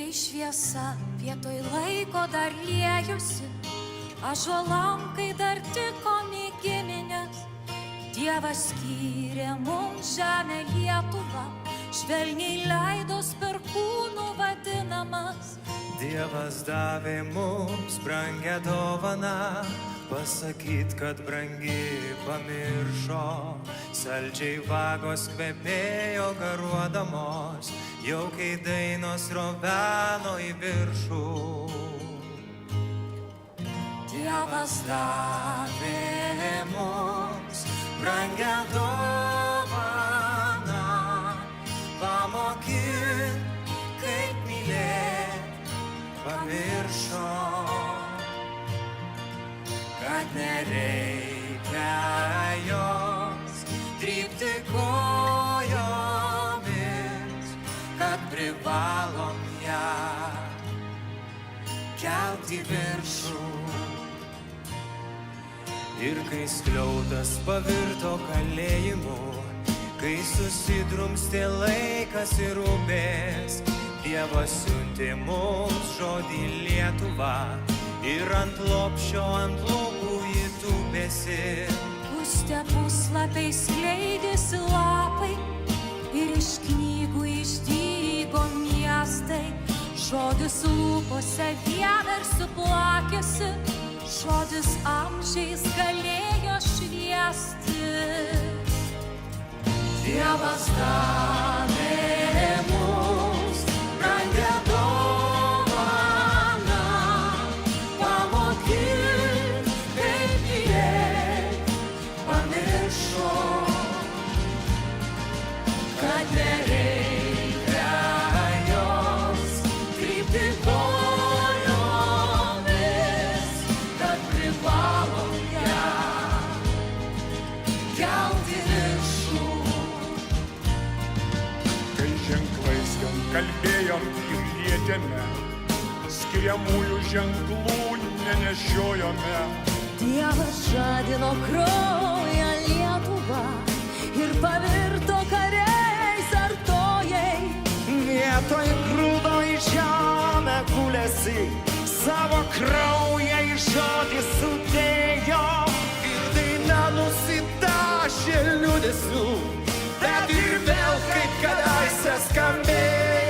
kai šviesa vietoj laiko dar liejusi, ąžuolam, kai dar tikome giminės, Dievas skyrė mums žemę Lietuvą, švelniai leidos perkūnų vadinamas. Dievas davė mums brangę dovaną, pasakyt, kad brangi pamiršo. Saldžiai vagos kvepėjo garuodamos, jaukiai dainos roveno į viršų. Dievas davė mums brangę dovaną, pamokyt, kaip mylėt, pamiršo, kad nereikia jos trypti kojomis, kad privalom ją kelti viršų. Ir kai skliautas pavirto kalėjimu, kai susidrumstė laikas ir upės, Dievas siuntė mums žodį Lietuvą ir ant lopšio ant lūpų jį tūpėsi. Pustė puslapiai skleidėsi lapai ir iš knygų išdygo miestai. Žodis lūpose vieversiu plakėsi, žodis amžiais galėjo šviesti. Dievas davė mums brangią dovaną, pamokyt, kaip mylėt, pamiršo, kad nereikia jos trypti kojomis, kad privalom ją kelti viršų. Kai ženklais ten kalbėjom ir lietėme, skiriamųjų ženklų nenešiojome. Dievas žadino kraują Lietuvą ir pavirto kariais artojai. Vietoj grūdo į žemę gulėsi, savo kraują į žodį sudėjo. Ir daina nusitašė liūdesiu, bet ir vėl kaip kadaise skambėjo.